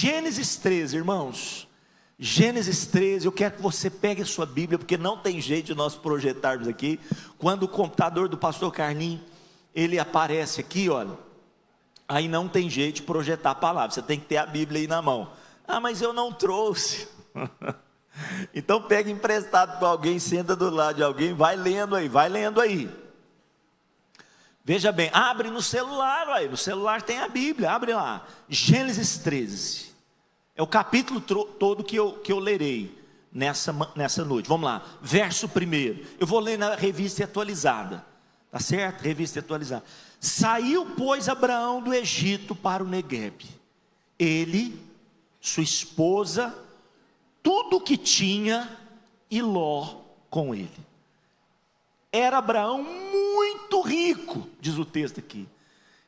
Gênesis 13, irmãos. Gênesis 13, eu quero que você pegue a sua Bíblia, porque não tem jeito de nós projetarmos aqui. Quando o computador do pastor Carlinhos, ele aparece aqui, olha, aí não tem jeito de projetar a palavra, você tem que ter a Bíblia aí na mão. Ah, mas eu não trouxe. Então pega emprestado para alguém, senta do lado de alguém, vai lendo aí. Veja bem, abre no celular, aí, no celular tem a Bíblia, abre lá, Gênesis 13, é o capítulo todo que eu lerei nessa noite. Vamos lá, verso 1, eu vou ler na revista atualizada, tá certo? Revista atualizada. Saiu, pois, Abraão do Egito para o Neguebe, ele, sua esposa, tudo que tinha, e Ló com ele. Era Abraão muito rico, diz o texto aqui.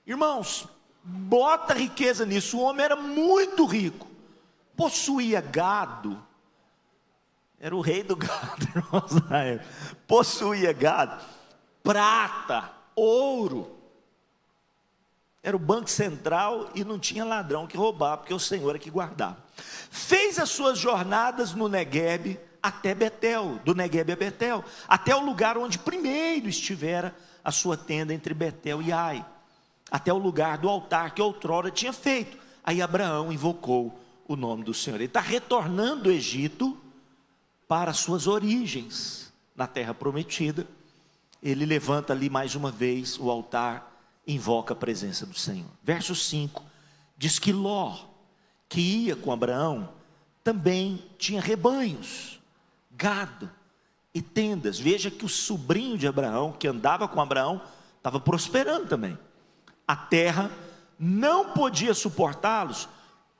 Irmãos, bota riqueza nisso, o homem era muito rico, possuía gado, era o rei do gado, irmãos, na época. Possuía gado, prata, ouro, era o banco central e não tinha ladrão que roubava, porque o Senhor é que guardava. Fez as suas jornadas no Neguebe até Betel, do Neguebe a Betel, até o lugar onde primeiro estivera a sua tenda entre Betel e Ai, até o lugar do altar que outrora tinha feito. Aí Abraão invocou o nome do Senhor. Ele está retornando do Egito para suas origens, na terra prometida. Ele levanta ali mais uma vez o altar, invoca a presença do Senhor. Verso 5, diz que Ló, que ia com Abraão, também tinha rebanhos, gado e tendas. Veja que o sobrinho de Abraão, que andava com Abraão, estava prosperando também. A terra não podia suportá-los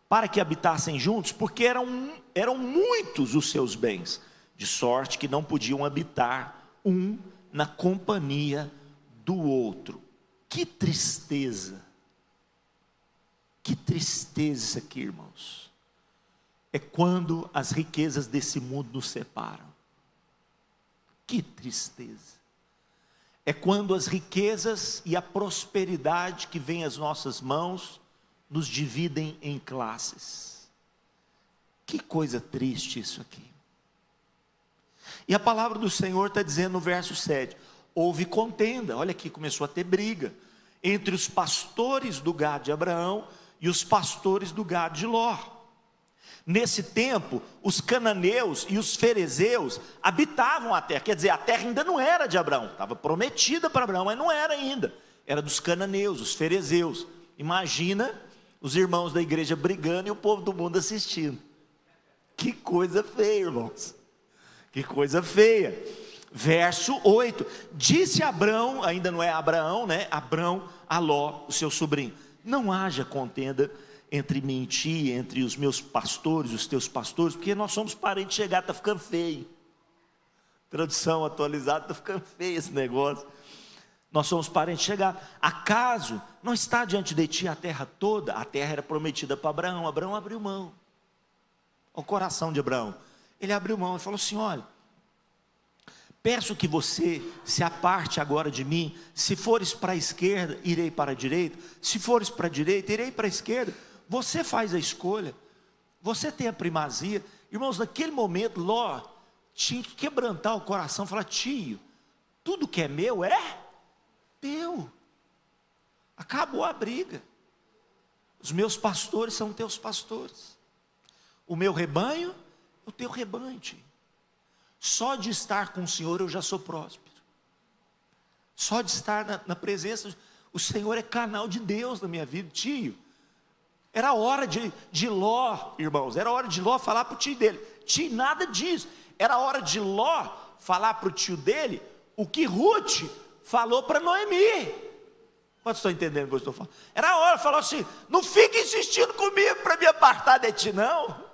para que habitassem juntos, porque eram muitos os seus bens, de sorte que não podiam habitar um na companhia do outro. Que tristeza isso aqui, irmãos. É quando as riquezas desse mundo nos separam. Que tristeza. É quando as riquezas e a prosperidade que vem às nossas mãos nos dividem em classes. Que coisa triste isso aqui. E a palavra do Senhor está dizendo no verso 7, houve contenda, olha aqui, começou a ter briga, entre os pastores do gado de Abraão e os pastores do gado de Ló. Nesse tempo, os cananeus e os ferezeus habitavam a terra, quer dizer, a terra ainda não era de Abraão, estava prometida para Abraão, mas não era ainda, era dos cananeus, os ferezeus. Imagina os irmãos da igreja brigando e o povo do mundo assistindo. Que coisa feia, irmãos, que coisa feia. Verso 8, disse Abrão, ainda não é Abraão, né? Abrão a Ló, o seu sobrinho, não haja contenda entre mim e ti, entre os meus pastores, os teus pastores, porque nós somos parentes chegados, está ficando feio. Tradução atualizada, está ficando feio esse negócio. Nós somos parentes chegados. Acaso não está diante de ti a terra toda? A terra era prometida para Abraão. Abraão abriu mão. O coração de Abraão, ele abriu mão e falou assim: olha, peço que você se aparte agora de mim. Se fores para a esquerda, irei para a direita. Se fores para a direita, irei para a esquerda. Você faz a escolha, você tem a primazia. Irmãos, naquele momento Ló tinha que quebrantar o coração, falar: tio, tudo que é meu é teu. Acabou a briga. Os meus pastores são teus pastores, o meu rebanho é o teu rebanho, tio. Só de estar com o Senhor eu já sou próspero. Só de estar na presença, o Senhor é canal de Deus na minha vida, tio. Era hora de Ló, irmãos, era hora de Ló falar para o tio dele. Tio, nada disso. Era hora de Ló falar para o tio dele o que Ruth falou para Noemi. Quantos estão entendendo o que eu estou falando? Era hora, falou assim: não fique insistindo comigo para me apartar de ti, não.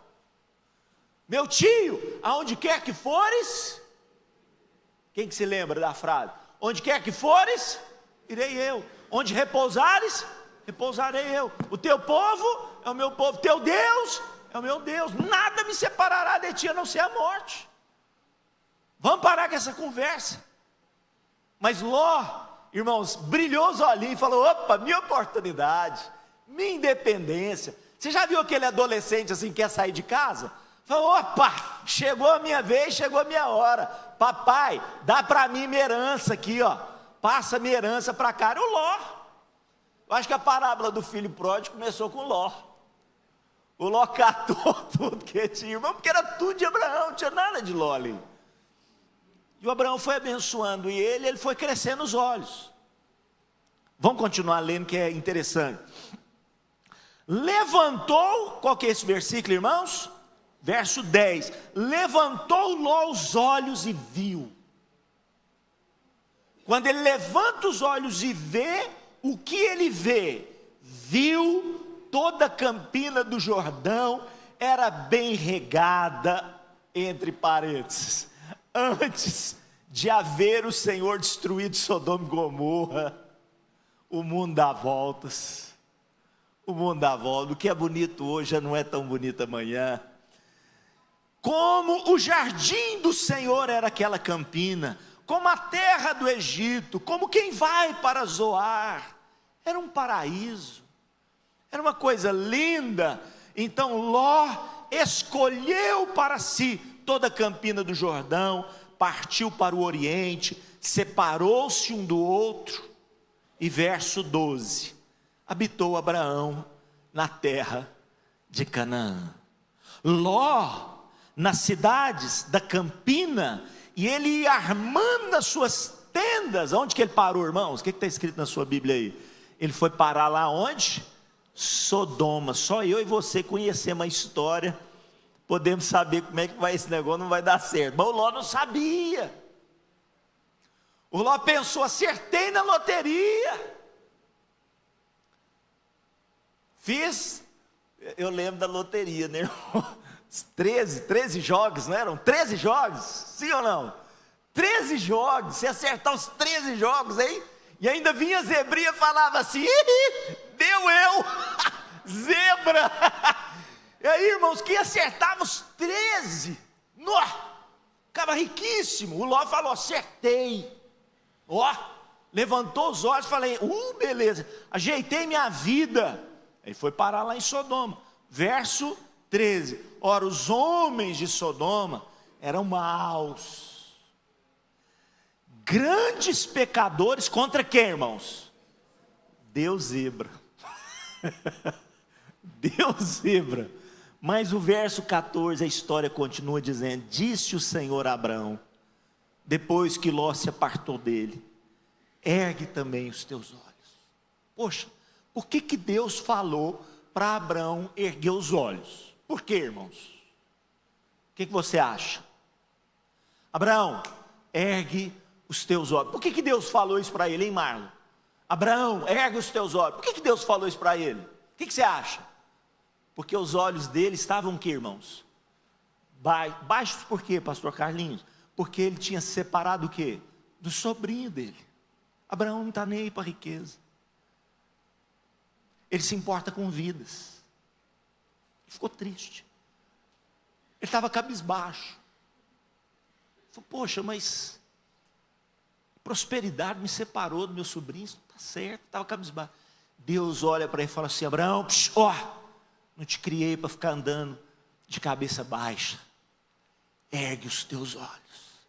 Meu tio, aonde quer que fores, quem que se lembra da frase? Onde quer que fores, irei eu. Onde repousares, repousarei eu. O teu povo é o meu povo, teu Deus é o meu Deus. Nada me separará de ti a não ser a morte. Vamos parar com essa conversa. Mas Ló, irmãos, brilhou os olhinhos e falou: opa, minha oportunidade, minha independência. Você já viu aquele adolescente assim que quer sair de casa? Fala, opa, chegou a minha vez, chegou a minha hora. Papai, dá para mim minha herança aqui, ó. Passa minha herança para cá. Era o Ló. Eu acho que a parábola do filho pródigo começou com Ló. O Ló catou tudo que tinha, irmão, porque era tudo de Abraão, não tinha nada de Ló ali. E o Abraão foi abençoando e ele foi crescendo os olhos. Vamos continuar lendo que é interessante. Levantou, qual que é esse versículo, irmãos? Verso 10, levantou Ló os olhos e viu. Quando ele levanta os olhos e vê, o que ele vê? Viu toda a campina do Jordão, era bem regada, entre parênteses, antes de haver o Senhor destruído Sodoma e Gomorra. O mundo dá voltas, o mundo dá voltas, o que é bonito hoje já não é tão bonito amanhã. Como o jardim do Senhor era aquela campina, como a terra do Egito, como quem vai para Zoar, era um paraíso, era uma coisa linda. Então Ló escolheu para si toda a campina do Jordão, partiu para o oriente, separou-se um do outro, e verso 12, habitou Abraão na terra de Canaã. Ló, nas cidades da campina, e ele ia armando as suas tendas. Onde que ele parou, irmãos? O que está escrito na sua Bíblia aí? Ele foi parar lá onde? Sodoma. Só eu e você conhecemos a história, podemos saber como é que vai esse negócio, não vai dar certo. Mas o Ló não sabia. O Ló pensou, acertei na loteria. Eu lembro da loteria, né, irmão? 13 jogos, não eram? 13 jogos, sim ou não? 13 jogos, se acertar os 13 jogos, hein? E ainda vinha a zebrinha e falava assim, deu eu, zebra. E aí, irmãos, quem acertava os 13, ficava riquíssimo. O Ló falou, acertei. Levantou os olhos e falei, beleza, ajeitei minha vida. Aí foi parar lá em Sodoma, verso 13, ora os homens de Sodoma eram maus, grandes pecadores, contra quem, irmãos? Deus zebra, Deus zebra. Mas o verso 14, a história continua dizendo, disse o Senhor a Abraão, depois que Ló se apartou dele, ergue também os teus olhos. Poxa, por que Deus falou para Abraão erguer os olhos? Por quê, irmãos? O que você acha? Abraão, ergue os teus olhos. Por que Deus falou isso para ele, hein, Marlon? Abraão, ergue os teus olhos. Por que Deus falou isso para ele? O que você acha? Porque os olhos dele estavam o que, irmãos? Baixos por quê, pastor Carlinhos? Porque ele tinha separado o quê? Do sobrinho dele. Abraão não está nem aí para a riqueza. Ele se importa com vidas. Ficou triste. Ele estava cabisbaixo. Falou, poxa, mas prosperidade me separou do meu sobrinho, isso não está certo, estava cabisbaixo. Deus olha para ele e fala assim, Abraão, não te criei para ficar andando de cabeça baixa. Ergue os teus olhos.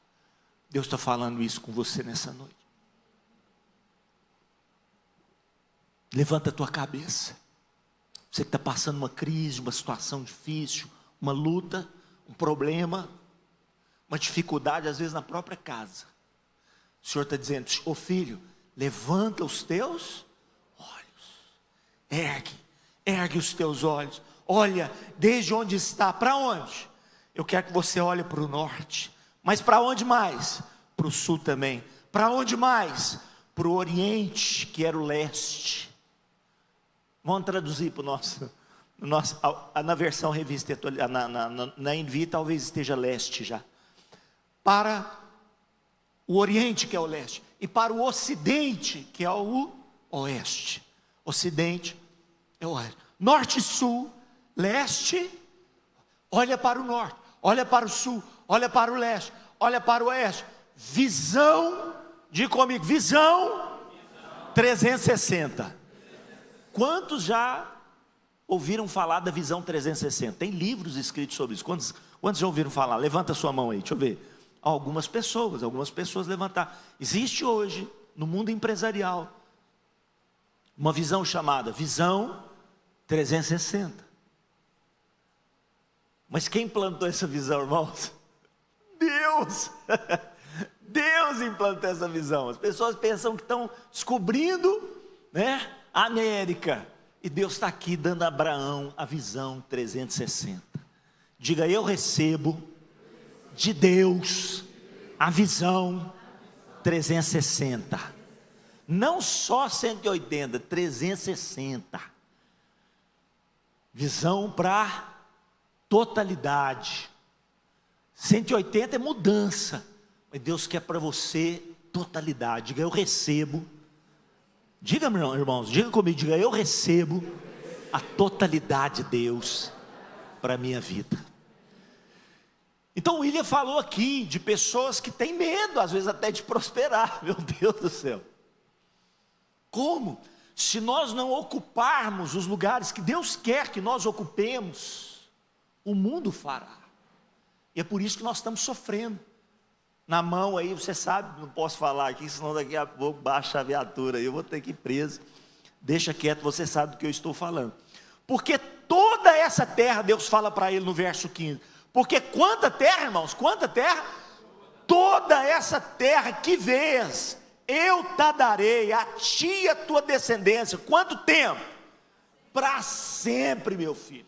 Deus está falando isso com você nessa noite. Levanta a tua cabeça. Você que está passando uma crise, uma situação difícil, uma luta, um problema, uma dificuldade, às vezes na própria casa. O Senhor está dizendo, filho, levanta os teus olhos. Ergue os teus olhos. Olha, desde onde está, para onde? Eu quero que você olhe para o norte. Mas para onde mais? Para o sul também. Para onde mais? Para o oriente, que era o leste. Vamos traduzir para o nosso na versão revista, na NVI talvez esteja leste já. Para o oriente, que é o leste, e para o ocidente, que é o oeste. Ocidente é o oeste. Norte e sul, leste, olha para o norte, olha para o sul, olha para o leste, olha para o oeste. Visão, diga comigo, visão 360. Quantos já ouviram falar da visão 360? Tem livros escritos sobre isso. Quantos já ouviram falar? Levanta a sua mão aí, deixa eu ver. Algumas pessoas levantaram. Existe hoje, no mundo empresarial, uma visão chamada visão 360. Mas quem implantou essa visão, irmãos? Deus! Deus implantou essa visão. As pessoas pensam que estão descobrindo, né, a América. E Deus está aqui dando a Abraão a visão 360. Diga, eu recebo de Deus a visão 360. Não só 180, 360. Visão para totalidade. 180 é mudança, mas Deus quer para você totalidade. Diga, eu recebo. Diga, irmãos, diga comigo, diga, eu recebo a totalidade de Deus para a minha vida. Então o William falou aqui de pessoas que têm medo, às vezes até de prosperar. Meu Deus do céu. Como? Se nós não ocuparmos os lugares que Deus quer que nós ocupemos, o mundo fará. E é por isso que nós estamos sofrendo. Na mão aí, você sabe, não posso falar aqui, senão daqui a pouco baixa a viatura e eu vou ter que ir preso. Deixa quieto, você sabe do que eu estou falando. Porque toda essa terra, Deus fala para ele no verso 15. Porque quanta terra, irmãos, quanta terra? Toda essa terra que vês, eu te darei, a ti e a tua descendência. Quanto tempo? Para sempre, meu filho.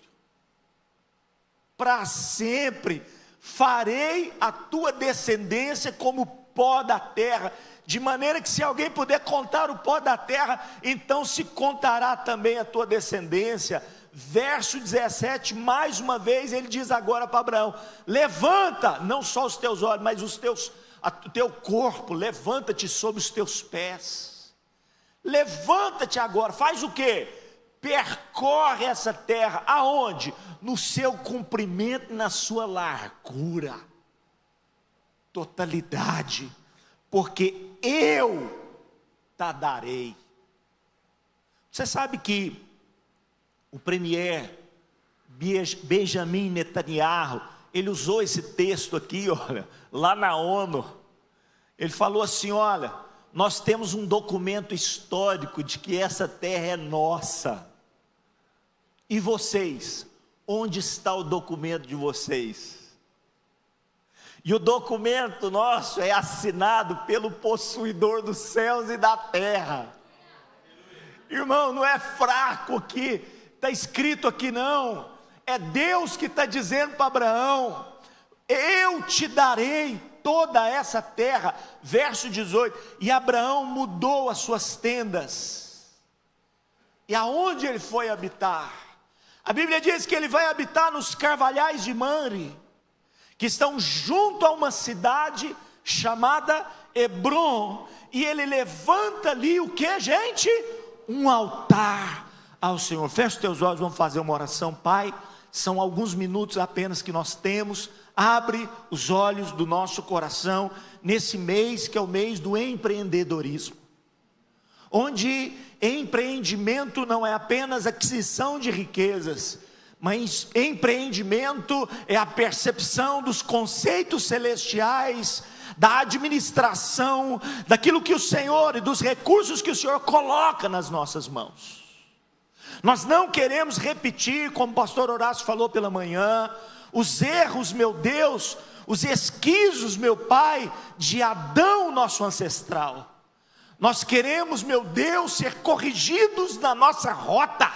Para sempre. Farei a tua descendência como o pó da terra, de maneira que se alguém puder contar o pó da terra, então se contará também a tua descendência. Verso 17, mais uma vez ele diz agora para Abraão: levanta, não só os teus olhos, mas o teu corpo, levanta-te sobre os teus pés. Levanta-te agora, faz o quê? Percorre essa terra, aonde? No seu comprimento e na sua largura, totalidade, porque eu te darei. Você sabe que o premier Benjamin Netanyahu, ele usou esse texto aqui, olha, lá na ONU. Ele falou assim: olha, nós temos um documento histórico de que essa terra é nossa. E vocês, onde está o documento de vocês? E o documento nosso é assinado pelo possuidor dos céus e da terra. Irmão, não é fraco aqui, está escrito aqui não. É Deus que está dizendo para Abraão: eu te darei toda essa terra. Verso 18, e Abraão mudou as suas tendas. E aonde ele foi habitar? A Bíblia diz que ele vai habitar nos carvalhais de Mamre, que estão junto a uma cidade chamada Hebrom. E ele levanta ali o que, gente? Um altar ao Senhor. Fecha os teus olhos, vamos fazer uma oração. Pai, são alguns minutos apenas que nós temos. Abre os olhos do nosso coração nesse mês que é o mês do empreendedorismo, onde empreendimento não é apenas aquisição de riquezas, mas empreendimento é a percepção dos conceitos celestiais, da administração, daquilo que o Senhor e dos recursos que o Senhor coloca nas nossas mãos. Nós não queremos repetir, como o pastor Horácio falou pela manhã, os erros, meu Deus, os esquizos, meu Pai, de Adão, nosso ancestral. Nós queremos, meu Deus, ser corrigidos na nossa rota.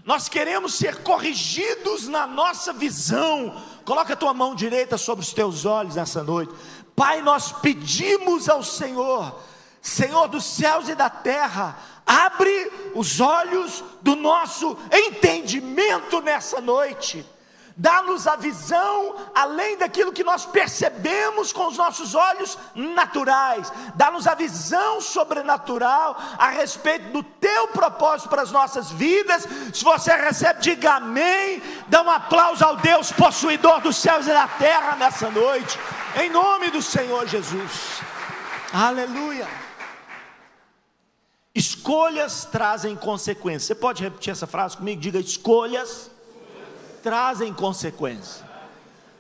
Nós queremos ser corrigidos na nossa visão. Coloca a tua mão direita sobre os teus olhos nessa noite. Pai, nós pedimos ao Senhor, Senhor dos céus e da terra, abre os olhos do nosso entendimento nessa noite. Dá-nos a visão além daquilo que nós percebemos com os nossos olhos naturais. Dá-nos a visão sobrenatural a respeito do teu propósito para as nossas vidas. Se você recebe, diga amém. Dá um aplauso ao Deus possuidor dos céus e da terra nessa noite, em nome do Senhor Jesus. Aleluia. Escolhas trazem consequências. Você pode repetir essa frase comigo? Diga: escolhas trazem consequências.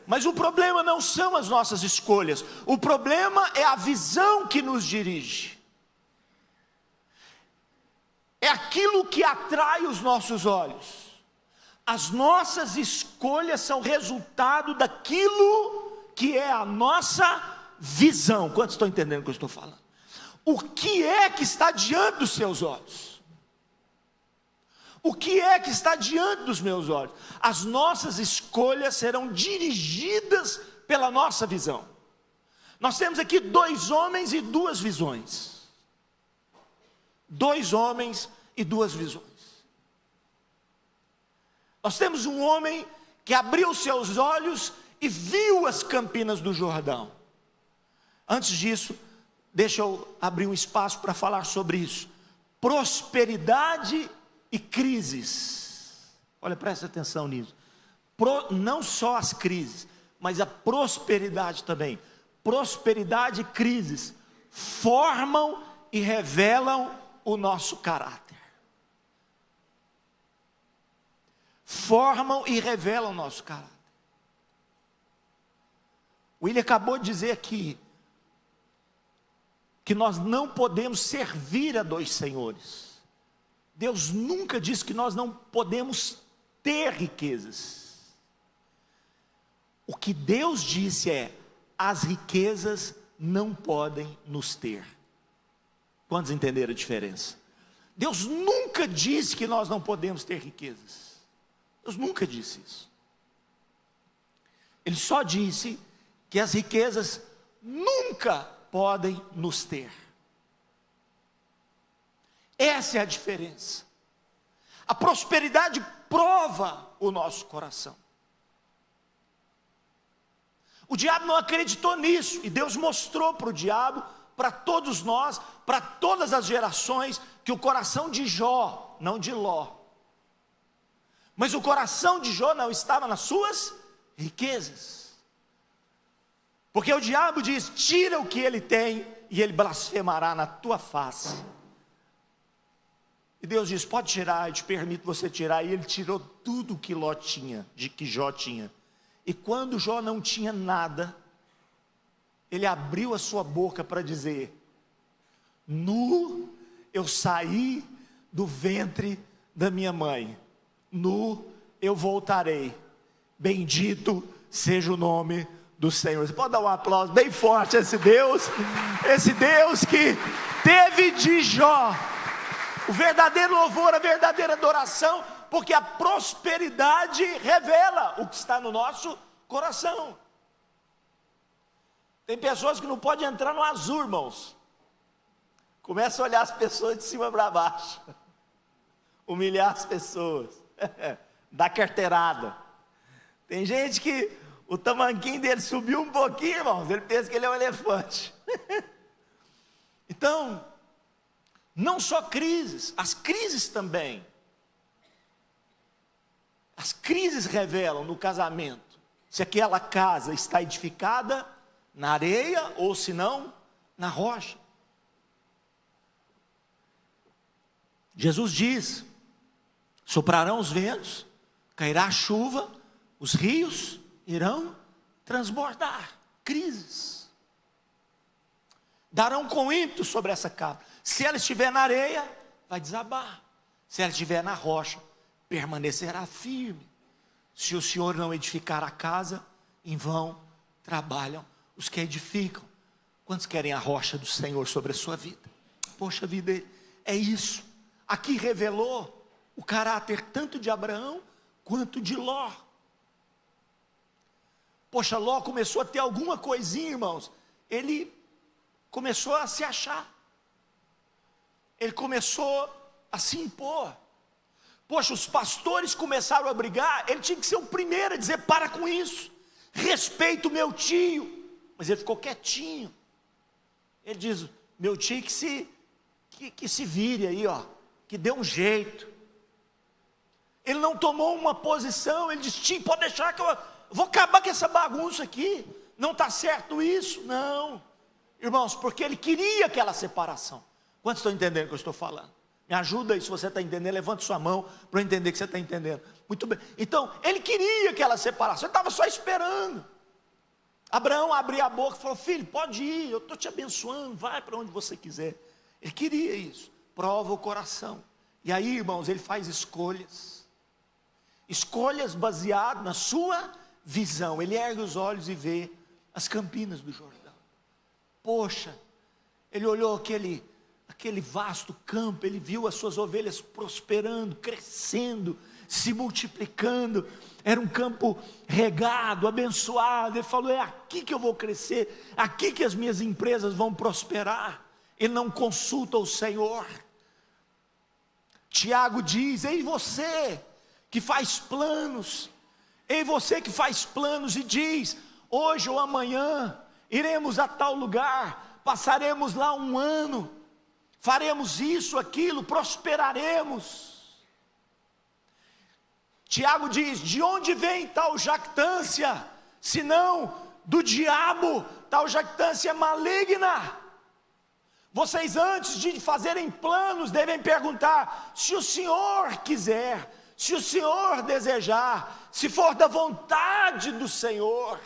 Mas o problema não são as nossas escolhas, o problema é a visão que nos dirige. É aquilo que atrai os nossos olhos. As nossas escolhas são resultado daquilo que é a nossa visão. Quantos estão entendendo o que eu estou falando? O que é que está diante dos seus olhos? O que é que está diante dos meus olhos? As nossas escolhas serão dirigidas pela nossa visão. Nós temos aqui 2 homens e 2 visões. 2 homens e 2 visões. Nós temos um homem que abriu seus olhos e viu as campinas do Jordão. Antes disso, deixa eu abrir um espaço para falar sobre isso. Prosperidade e crises. Olha, presta atenção nisso. Não só as crises, mas a prosperidade também. Prosperidade e crises formam e revelam o nosso caráter. Formam e revelam o nosso caráter. O William acabou de dizer aqui que nós não podemos servir a 2 senhores. Deus nunca disse que nós não podemos ter riquezas. O que Deus disse é: as riquezas não podem nos ter. Quantos entenderam a diferença? Deus nunca disse que nós não podemos ter riquezas. Deus nunca disse isso. Ele só disse que as riquezas nunca podem nos ter. Essa é a diferença. A prosperidade prova o nosso coração. O diabo não acreditou nisso, e Deus mostrou para o diabo, para todos nós, para todas as gerações, que o coração de Jó, não de Ló, mas o coração de Jó não estava nas suas riquezas. Porque o diabo diz: tira o que ele tem, e ele blasfemará na tua face. E Deus diz: pode tirar, eu te permito você tirar. E ele tirou tudo que Ló tinha, que Jó tinha. E quando Jó não tinha nada, ele abriu a sua boca para dizer: nu eu saí do ventre da minha mãe, nu eu voltarei, bendito seja o nome do Senhor. Você pode dar um aplauso bem forte a esse Deus que teve de Jó o verdadeiro louvor, a verdadeira adoração, porque a prosperidade revela o que está no nosso coração. Tem pessoas que não podem entrar no azul, irmãos. Começa a olhar as pessoas de cima para baixo, humilhar as pessoas, dar carteirada. Tem gente que o tamanquinho dele subiu um pouquinho, irmãos, ele pensa que ele é um elefante. Então, não só crises, as crises também. As crises revelam no casamento se aquela casa está edificada na areia ou se não, na rocha. Jesus diz: soprarão os ventos, cairá a chuva, os rios irão transbordar. Crises darão com ímpeto sobre essa casa. Se ela estiver na areia, vai desabar. Se ela estiver na rocha, permanecerá firme. Se o Senhor não edificar a casa, em vão trabalham os que edificam. Quantos querem a rocha do Senhor sobre a sua vida? Poxa vida, é isso. Aqui revelou o caráter tanto de Abraão quanto de Ló. Poxa, Ló começou a ter alguma coisinha, irmãos. Ele começou a se achar. Ele começou a se impor. Poxa, os pastores começaram a brigar. Ele tinha que ser o primeiro a dizer: para com isso, respeito o meu tio. Mas ele ficou quietinho. Ele diz: meu tio que se vire aí, ó, que dê um jeito. Ele não tomou uma posição. Ele disse: tio, pode deixar que eu vou acabar com essa bagunça aqui. Não está certo isso, não. Irmãos, porque ele queria aquela separação. Quantos estão entendendo o que eu estou falando? Me ajuda aí, se você está entendendo, levante sua mão para eu entender que você está entendendo. Muito bem. Então, ele queria aquela separação, ele estava só esperando. Abraão abria a boca e falou: filho, pode ir, eu estou te abençoando, vai para onde você quiser. Ele queria isso, prova o coração. E aí, irmãos, ele faz escolhas. Escolhas baseadas na sua visão. Ele ergue os olhos e vê as campinas do Jordão. Poxa, ele olhou aquele vasto campo, ele viu as suas ovelhas prosperando, crescendo, se multiplicando. Era um campo regado, abençoado. Ele falou: é aqui que eu vou crescer, aqui que as minhas empresas vão prosperar. Ele não consulta o Senhor. Tiago diz: ei você que faz planos, ei você que faz planos e diz: hoje ou amanhã iremos a tal lugar, passaremos lá um ano, faremos isso, aquilo, prosperaremos. Tiago diz: de onde vem tal jactância, senão do diabo? Tal jactância maligna. Vocês, antes de fazerem planos, devem perguntar: se o Senhor quiser, se o Senhor desejar, se for da vontade do Senhor,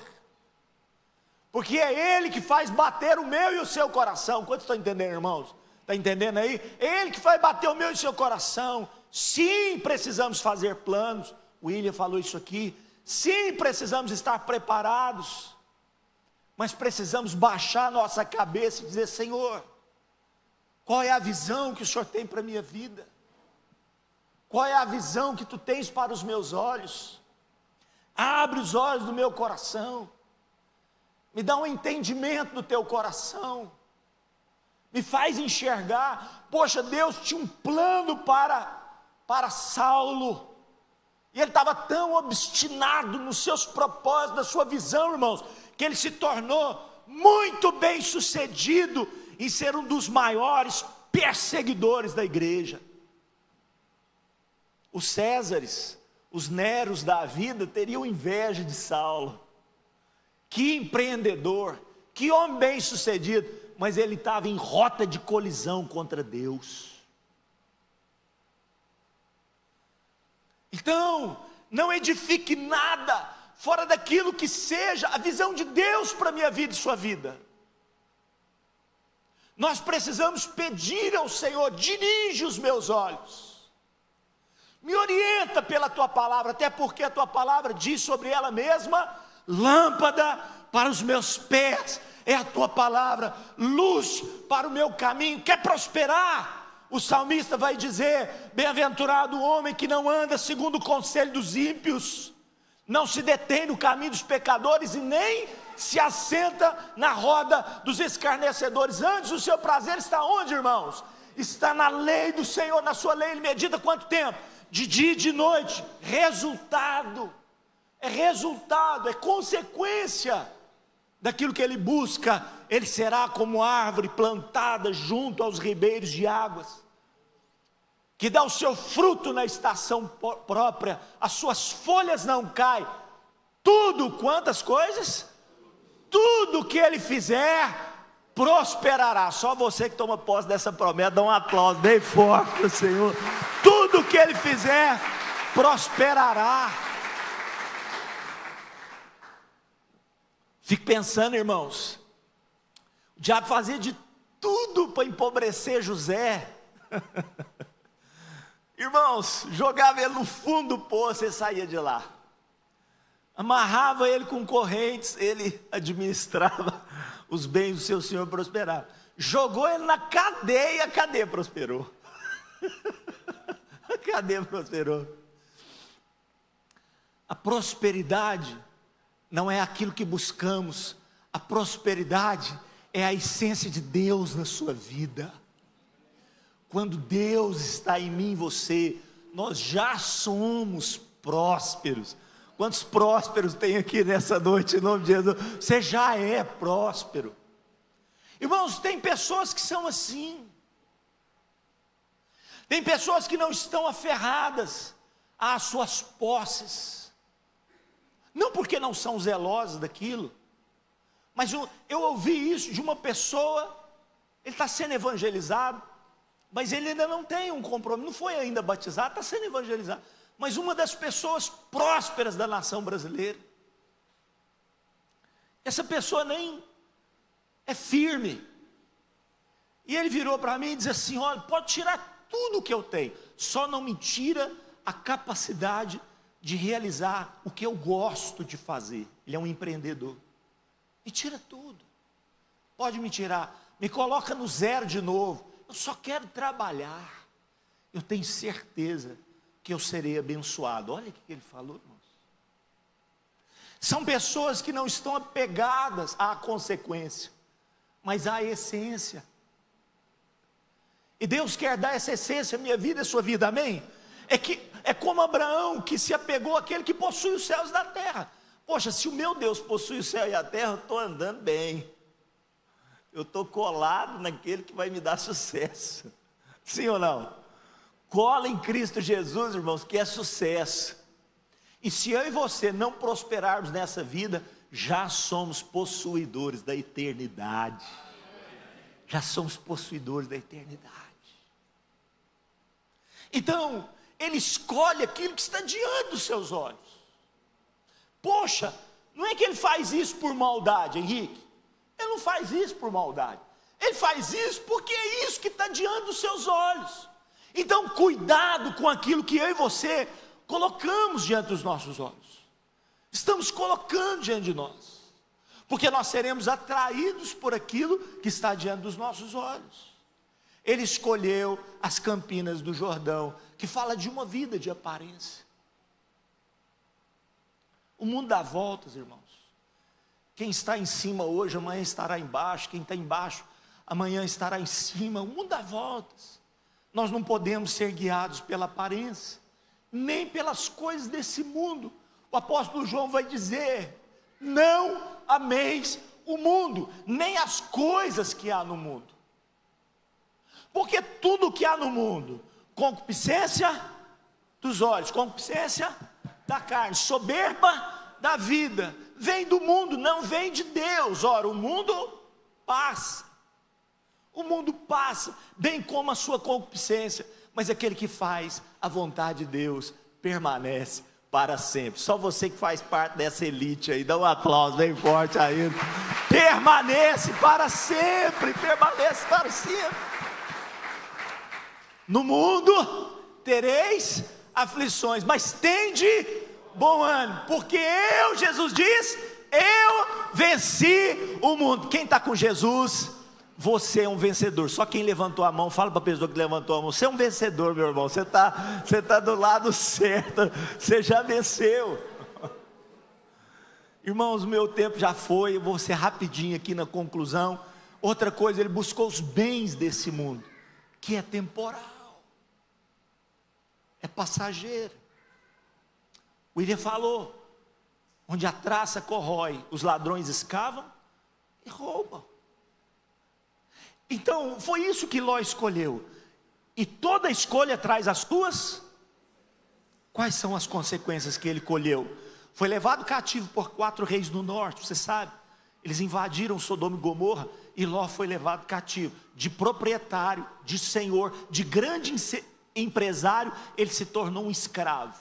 porque é Ele que faz bater o meu e o seu coração. Quantos estão entendendo, irmãos? Está entendendo aí? É Ele que faz bater o meu e o seu coração. Sim, precisamos fazer planos. O William falou isso aqui. Sim, precisamos estar preparados, mas precisamos baixar nossa cabeça e dizer: Senhor, qual é a visão que o Senhor tem para a minha vida? Qual é a visão que Tu tens para os meus olhos? Abre os olhos do meu coração, me dá um entendimento do Teu coração, me faz enxergar. Poxa, Deus tinha um plano para Saulo, e ele estava tão obstinado nos seus propósitos, na sua visão, irmãos, que ele se tornou muito bem sucedido em ser um dos maiores perseguidores da igreja. Os Césares, os Neros da vida teriam inveja de Saulo. Que empreendedor, que homem bem sucedido, mas ele estava em rota de colisão contra Deus. Então, não edifique nada fora daquilo que seja a visão de Deus para a minha vida e sua vida. Nós precisamos pedir ao Senhor: dirige os meus olhos, me orienta pela Tua palavra, até porque a Tua palavra diz sobre ela mesma: lâmpada para os meus pés é a Tua palavra, luz para o meu caminho. Quer prosperar? O salmista vai dizer: bem-aventurado o homem que não anda segundo o conselho dos ímpios, não se detém no caminho dos pecadores e nem se assenta na roda dos escarnecedores. Antes, o seu prazer está onde, irmãos? Está na lei do Senhor. Na sua lei ele medita quanto tempo? De dia e de noite. Resultado, é consequência daquilo que ele busca. Ele será como árvore plantada junto aos ribeiros de águas, que dá o seu fruto na estação própria, as suas folhas não caem. Tudo, quantas coisas? Tudo que ele fizer prosperará. Só você que toma posse dessa promessa, dá um aplauso bem forte ao Senhor. Tudo que ele fizer prosperará. Fique pensando, irmãos, o diabo fazia de tudo para empobrecer José. Irmãos, jogava ele no fundo do poço e saía de lá. Amarrava ele com correntes, ele administrava os bens do seu senhor, prosperava. Jogou ele na cadeia, a cadeia prosperou. A cadeia prosperou. A prosperidade não é aquilo que buscamos. A prosperidade é a essência de Deus na sua vida. Quando Deus está em mim e você, nós já somos prósperos. Quantos prósperos tem aqui nessa noite, em nome de Jesus? Você já é próspero. Irmãos, tem pessoas que são assim. Tem pessoas que não estão aferradas às suas posses. Não porque não são zelosas daquilo, mas eu ouvi isso de uma pessoa. Ele está sendo evangelizado, mas ele ainda não tem um compromisso, não foi ainda batizado, está sendo evangelizado, mas uma das pessoas prósperas da nação brasileira. Essa pessoa nem é firme, e ele virou para mim e disse assim: olha, pode tirar tudo o que eu tenho, só não me tira a capacidade de realizar o que eu gosto de fazer. Ele é um empreendedor, me tira tudo, pode me tirar, me coloca no zero de novo, eu só quero trabalhar, eu tenho certeza que eu serei abençoado. Olha o que ele falou, irmãos. São pessoas que não estão apegadas à consequência, mas à essência, e Deus quer dar essa essência à minha vida e à sua vida, amém? É como Abraão, que se apegou àquele que possui os céus da terra. Poxa, se o meu Deus possui o céu e a terra, eu estou andando bem, eu estou colado naquele que vai me dar sucesso, sim ou não? Cola em Cristo Jesus, irmãos, que é sucesso. E se eu e você não prosperarmos nessa vida, já somos possuidores da eternidade, já somos possuidores da eternidade. Então, ele escolhe aquilo que está diante dos seus olhos. Poxa, não é que ele faz isso por maldade, Henrique. Ele não faz isso por maldade. Ele faz isso porque é isso que está diante dos seus olhos. Então, cuidado com aquilo que eu e você colocamos diante dos nossos olhos. Estamos colocando diante de nós, porque nós seremos atraídos por aquilo que está diante dos nossos olhos. Ele escolheu as Campinas do Jordão, que fala de uma vida de aparência. O mundo dá voltas, irmãos. Quem está em cima hoje, amanhã estará embaixo. Quem está embaixo, amanhã estará em cima. O mundo dá voltas. Nós não podemos ser guiados pela aparência, nem pelas coisas desse mundo. O apóstolo João vai dizer: não ameis o mundo, nem as coisas que há no mundo. Porque tudo que há no mundo, concupiscência dos olhos, concupiscência da carne, soberba da vida, vem do mundo, não vem de Deus. Ora, o mundo passa, bem como a sua concupiscência, mas aquele que faz a vontade de Deus permanece para sempre. Só você que faz parte dessa elite aí, dá um aplauso bem forte aí. Permanece para sempre, permanece para sempre. No mundo tereis aflições, mas tende bom ânimo, porque eu, Jesus diz, eu venci o mundo. Quem está com Jesus, você é um vencedor. Só quem levantou a mão, fala para a pessoa que levantou a mão: você é um vencedor, meu irmão, você está do lado certo, você já venceu. Irmãos, o meu tempo já foi, eu vou ser rapidinho aqui na conclusão. Outra coisa, ele buscou os bens desse mundo, que é temporal, é passageiro. O William falou: onde a traça corrói, os ladrões escavam e roubam. Então, foi isso que Ló escolheu. E toda escolha traz as suas. Quais são as consequências que ele colheu? Foi levado cativo por 4 reis do norte, você sabe. Eles invadiram Sodoma e Gomorra, e Ló foi levado cativo. De proprietário, de senhor, de grande empresário, ele se tornou um escravo.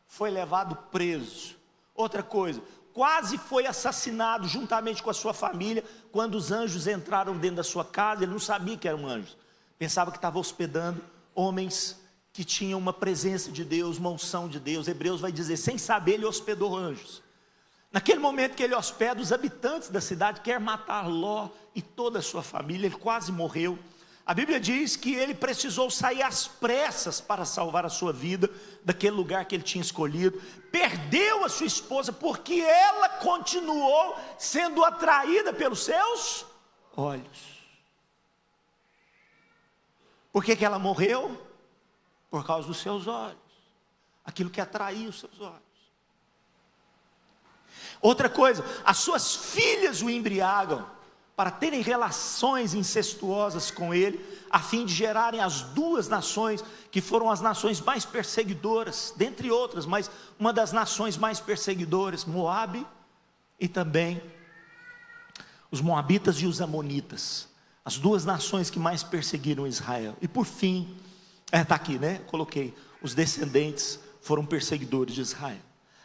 Foi levado preso. Outra coisa, quase foi assassinado juntamente com a sua família, quando os anjos entraram dentro da sua casa. Ele não sabia que eram anjos, pensava que estava hospedando homens que tinham uma presença de Deus, uma unção de Deus. Hebreus vai dizer, sem saber ele hospedou anjos. Naquele momento que ele hospeda, os habitantes da cidade querem matar Ló e toda a sua família. Ele quase morreu. A Bíblia diz que ele precisou sair às pressas para salvar a sua vida daquele lugar que ele tinha escolhido. Perdeu a sua esposa porque ela continuou sendo atraída pelos seus olhos. Por que ela morreu? Por causa dos seus olhos, aquilo que atraía os seus olhos. Outra coisa, as suas filhas o embriagam para terem relações incestuosas com ele, a fim de gerarem as 2 nações que foram as nações mais perseguidoras, dentre outras, mas uma das nações mais perseguidoras, Moabe, e também os moabitas e os amonitas. As duas nações que mais perseguiram Israel. E por fim, está aqui, né? Coloquei, os descendentes foram perseguidores de Israel.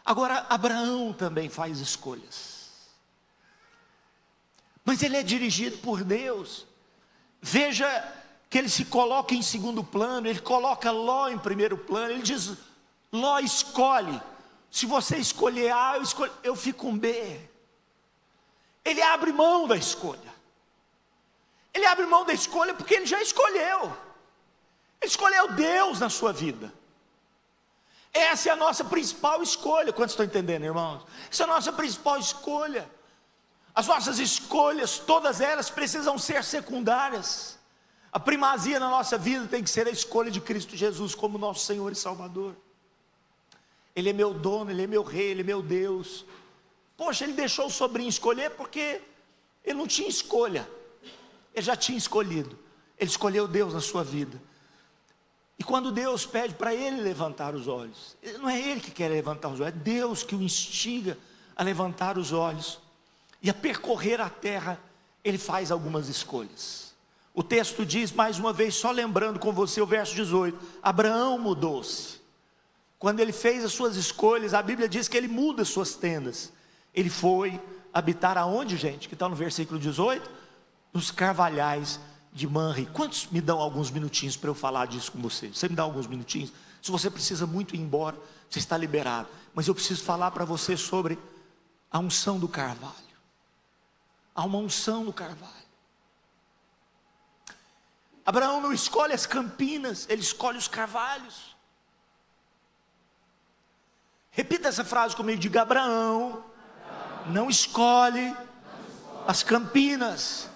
Agora, Abraão também faz escolhas. Mas ele é dirigido por Deus. Veja que ele se coloca em segundo plano, ele coloca Ló em primeiro plano. Ele diz: Ló, escolhe. Se você escolher A, eu fico com B. Ele abre mão da escolha. Ele abre mão da escolha porque ele já escolheu. Ele escolheu Deus na sua vida. Essa é a nossa principal escolha. Quantos estão entendendo, irmãos? Essa é a nossa principal escolha. As nossas escolhas, todas elas precisam ser secundárias. A primazia na nossa vida tem que ser a escolha de Cristo Jesus como nosso Senhor e Salvador. Ele é meu dono, Ele é meu rei, Ele é meu Deus. Poxa, ele deixou o sobrinho escolher porque ele não tinha escolha. Ele já tinha escolhido. Ele escolheu Deus na sua vida. E quando Deus pede para ele levantar os olhos, não é ele que quer levantar os olhos, é Deus que o instiga a levantar os olhos e a percorrer a terra. Ele faz algumas escolhas. O texto diz, mais uma vez, só lembrando com você o verso 18: Abraão mudou-se. Quando ele fez as suas escolhas, a Bíblia diz que ele muda as suas tendas. Ele foi habitar aonde, gente? Que está no versículo 18? Nos carvalhais de Manre. Quantos me dão alguns minutinhos para eu falar disso com você? Você me dá alguns minutinhos? Se você precisa muito ir embora, você está liberado. Mas eu preciso falar para você sobre a unção do carvalho. Há uma unção no carvalho. Abraão não escolhe as campinas, ele escolhe os carvalhos. Repita essa frase comigo, diga: Abraão não escolhe as campinas.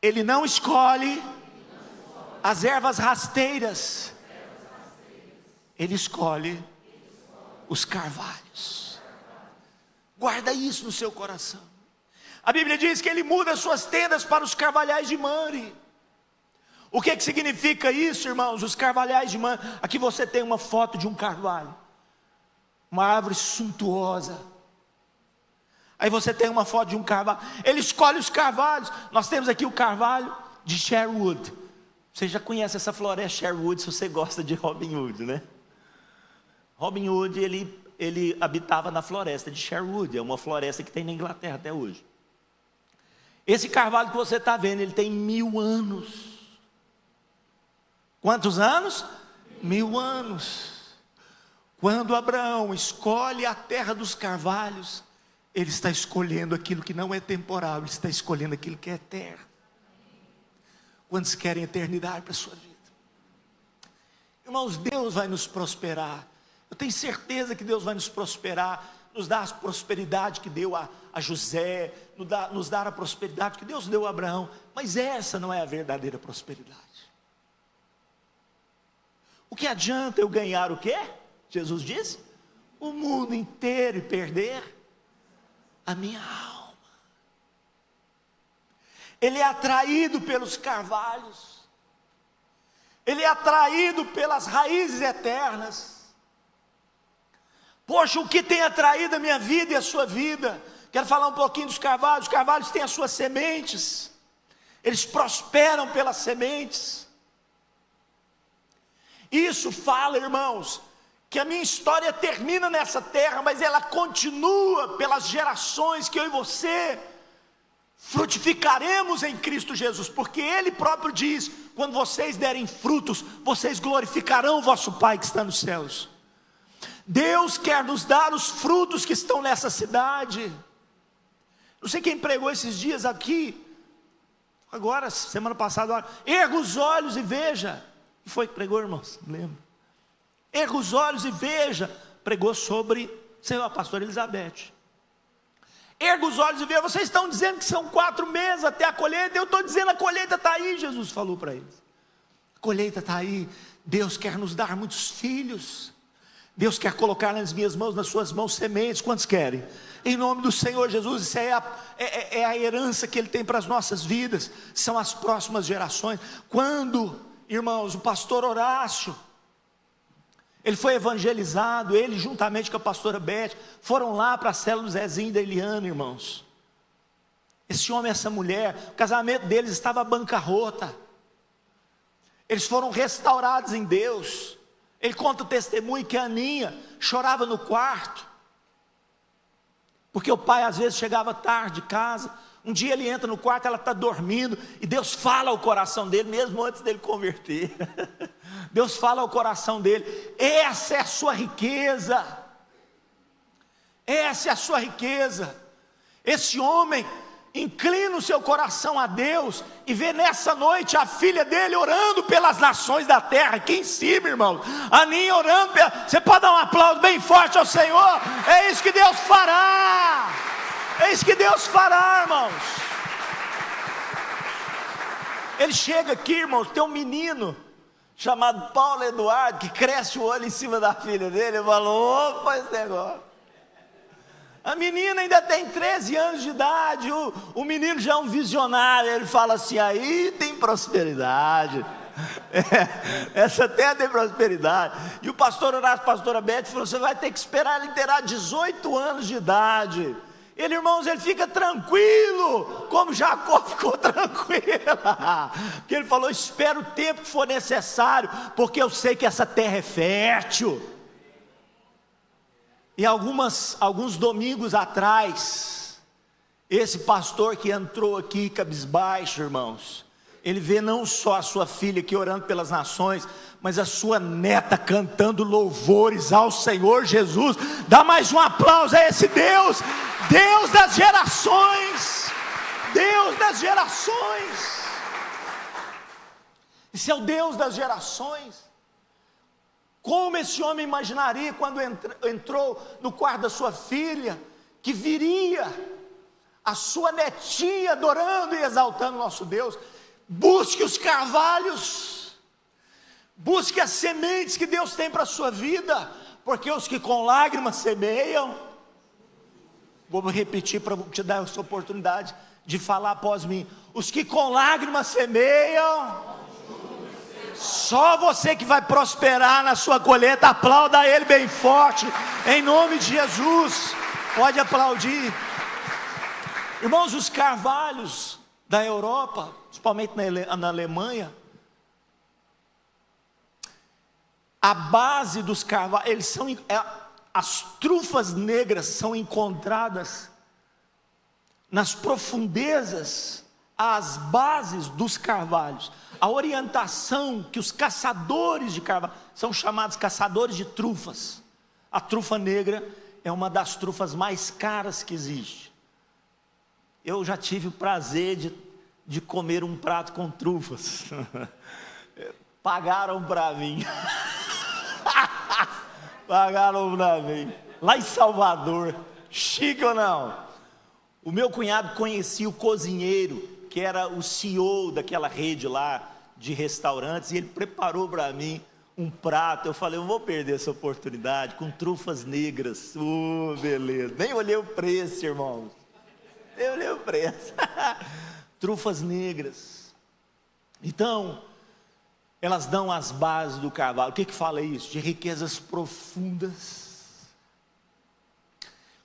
Ele não escolhe as ervas rasteiras. Ele escolhe os carvalhos. Guarda isso no seu coração. A Bíblia diz que ele muda suas tendas para os carvalhais de Manre. O que significa isso, irmãos? Os carvalhais de Manre. Aqui você tem uma foto de um carvalho, uma árvore suntuosa. Aí você tem uma foto de um carvalho. Ele escolhe os carvalhos. Nós temos aqui o carvalho de Sherwood. Você já conhece essa floresta Sherwood, se você gosta de Robin Hood, né? Robin Hood, ele habitava na floresta de Sherwood. É uma floresta que tem na Inglaterra até hoje. Esse carvalho que você está vendo, ele tem 1000 anos. Quantos anos? 1000 anos. Quando Abraão escolhe a terra dos carvalhos, ele está escolhendo aquilo que não é temporal, ele está escolhendo aquilo que é eterno. Quantos querem eternidade para a sua vida? Irmãos, Deus vai nos prosperar. Eu tenho certeza que Deus vai nos prosperar, nos dar a prosperidade que deu a José, nos dar a prosperidade que Deus deu a Abraão. Mas essa não é a verdadeira prosperidade. O que adianta eu ganhar o quê? Jesus disse: o mundo inteiro e perder a minha alma. Ele é atraído pelos carvalhos, ele é atraído pelas raízes eternas. Poxa, o que tem atraído a minha vida e a sua vida? Quero falar um pouquinho dos carvalhos. Os carvalhos têm as suas sementes, eles prosperam pelas sementes. Isso fala, irmãos, que a minha história termina nessa terra, mas ela continua pelas gerações que eu e você frutificaremos em Cristo Jesus, porque Ele próprio diz: quando vocês derem frutos, vocês glorificarão o vosso Pai que está nos céus. Deus quer nos dar os frutos que estão nessa cidade. Não sei quem pregou esses dias aqui, agora, semana passada, erga os olhos e veja. Quem foi que pregou, irmãos? Não lembro. Erga os olhos e veja. Pregou sobre, sei lá, a pastora Elizabeth. Erga os olhos e veja. Vocês estão dizendo que são 4 meses até a colheita. Eu estou dizendo, a colheita está aí. Jesus falou para eles: a colheita está aí. Deus quer nos dar muitos filhos. Deus quer colocar nas minhas mãos, nas suas mãos, sementes. Quantos querem? Em nome do Senhor Jesus. Isso é a herança que Ele tem para as nossas vidas. São as próximas gerações. Quando, irmãos, o pastor Horácio, ele foi evangelizado, ele juntamente com a pastora Beth, foram lá para a célula do Zezinho e da Eliana, irmãos. Esse homem e essa mulher, o casamento deles estava à bancarrota. Eles foram restaurados em Deus. Ele conta o testemunho que a Aninha chorava no quarto, porque o pai às vezes chegava tarde de casa. Um dia ele entra no quarto, ela está dormindo, e Deus fala ao coração dele, mesmo antes dele converter. Deus fala ao coração dele: essa é a sua riqueza, essa é a sua riqueza. Esse homem inclina o seu coração a Deus, e vê nessa noite a filha dele orando pelas nações da terra, aqui em cima, irmão. A Aninha orando, você pode dar um aplauso bem forte ao Senhor? É isso que Deus fará, é isso que Deus fará, irmãos. Ele chega aqui, irmãos, tem um menino chamado Paulo Eduardo, que cresce o olho em cima da filha dele, e falou: opa, esse negócio. A menina ainda tem 13 anos de idade, o menino já é um visionário. Ele fala assim: aí tem prosperidade, essa terra tem prosperidade. E o pastor Horácio, a pastora Beth falou: você vai ter que esperar ele ter 18 anos de idade. Ele, irmãos, ele fica tranquilo, como Jacó ficou tranquilo, porque ele falou: espera o tempo que for necessário, porque eu sei que essa terra é fértil. E alguns domingos atrás, esse pastor que entrou aqui cabisbaixo, irmãos, ele vê não só a sua filha aqui orando pelas nações, mas a sua neta cantando louvores ao Senhor Jesus. Dá mais um aplauso a esse Deus, Deus das gerações, Deus das gerações. Esse é o Deus das gerações. Como esse homem imaginaria, quando entrou no quarto da sua filha, que viria a sua netinha adorando e exaltando o nosso Deus? Busque os carvalhos, busque as sementes que Deus tem para a sua vida, porque os que com lágrimas semeiam, vou repetir para te dar essa oportunidade de falar após mim: os que com lágrimas semeiam, só você que vai prosperar na sua colheita. Aplauda Ele bem forte, em nome de Jesus. Pode aplaudir. Irmãos, os carvalhos da Europa, principalmente na Alemanha, a base dos carvalhos, as trufas negras são encontradas nas profundezas, às bases dos carvalhos. A orientação que os caçadores de carvalho, são chamados caçadores de trufas. A trufa negra é uma das trufas mais caras que existe. Eu já tive o prazer de comer um prato com trufas. Pagaram para mim. Pagaram para mim. Lá em Salvador. Chique ou não? O meu cunhado conhecia o cozinheiro, que era o CEO daquela rede lá de restaurantes, e ele preparou para mim um prato. Eu falei: eu vou perder essa oportunidade, com trufas negras. Beleza. Nem olhei o preço, irmãos. Eu olhei o preço. Trufas negras. Então, elas dão as bases do carvalho. O que fala isso? De riquezas profundas.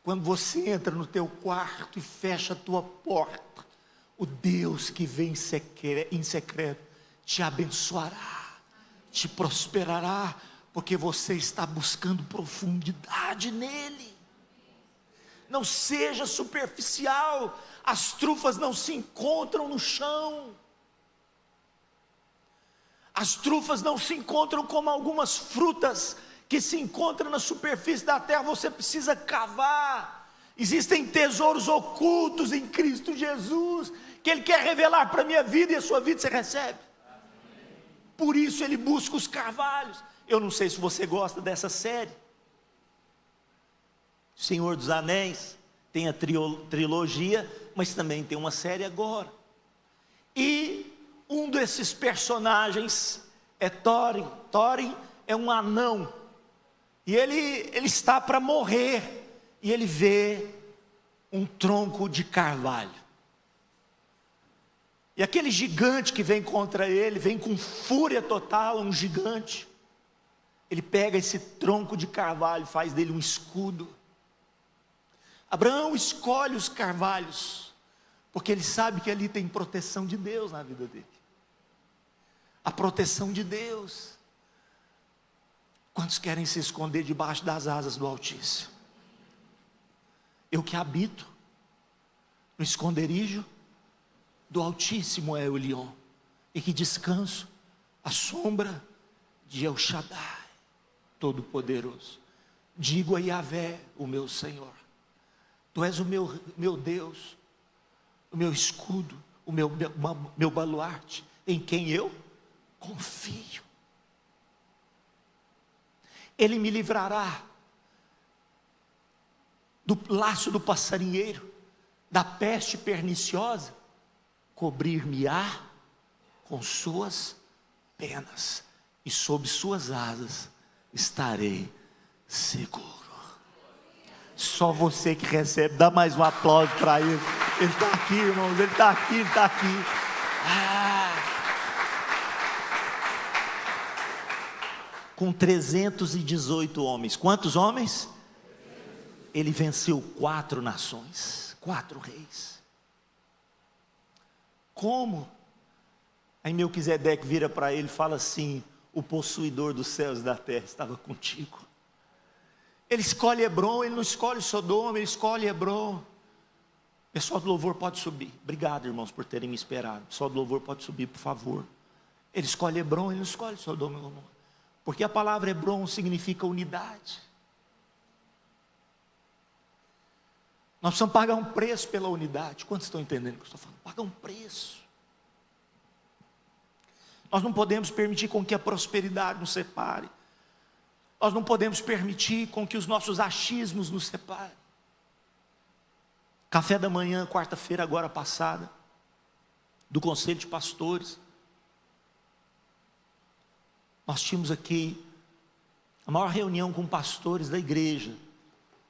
Quando você entra no teu quarto e fecha a tua porta, o Deus que vem em secreto te abençoará, te prosperará, porque você está buscando profundidade nele. Não seja superficial. As trufas não se encontram no chão. As trufas não se encontram como algumas frutas que se encontram na superfície da terra. Você precisa cavar. Existem tesouros ocultos em Cristo Jesus, que Ele quer revelar para a minha vida, e a sua vida você recebe. Por isso Ele busca os carvalhos. Eu não sei se você gosta dessa série, Senhor dos Anéis. Tem a trilogia, mas também tem uma série agora. E um desses personagens é Thorin. Thorin é um anão, e ele está para morrer, e ele vê um tronco de carvalho. E aquele gigante que vem contra ele, vem com fúria total, um gigante. Ele pega esse tronco de carvalho, faz dele um escudo. Abraão escolhe os carvalhos, porque ele sabe que ali tem proteção de Deus na vida dele. A proteção de Deus. Quantos querem se esconder debaixo das asas do Altíssimo? Eu que habito no esconderijo do Altíssimo é o Elion, e que descanso à sombra de El Shaddai, Todo-Poderoso. Digo a Yahvé, o meu Senhor: Tu és o meu Deus, o meu escudo, o meu baluarte, em quem eu confio. Ele me livrará do laço do passarinheiro, da peste perniciosa, cobrir-me-á com suas penas, e sob suas asas estarei seguro. Só você que recebe, dá mais um aplauso para ele. Ele está aqui, irmãos, ele está aqui, ele está aqui. Com 318 homens, quantos homens? Ele venceu 4 nações, 4 reis. Como? Aí Melquisedeque vira para ele e fala assim: o possuidor dos céus e da terra estava contigo. Ele escolhe Hebron, ele não escolhe Sodoma, ele escolhe Hebron. Pessoal do louvor pode subir. Obrigado, irmãos, por terem me esperado. Pessoal do louvor pode subir, por favor. Ele escolhe Hebron, ele não escolhe Sodoma e Gomorra, porque a palavra Hebron significa unidade. Nós precisamos pagar um preço pela unidade. Quantos estão entendendo o que eu estou falando? Pagar um preço. Nós não podemos permitir com que a prosperidade nos separe. Nós não podemos permitir com que os nossos achismos nos separem. Café da manhã, quarta-feira agora passada, do Conselho de Pastores, nós tínhamos aqui a maior reunião com pastores da igreja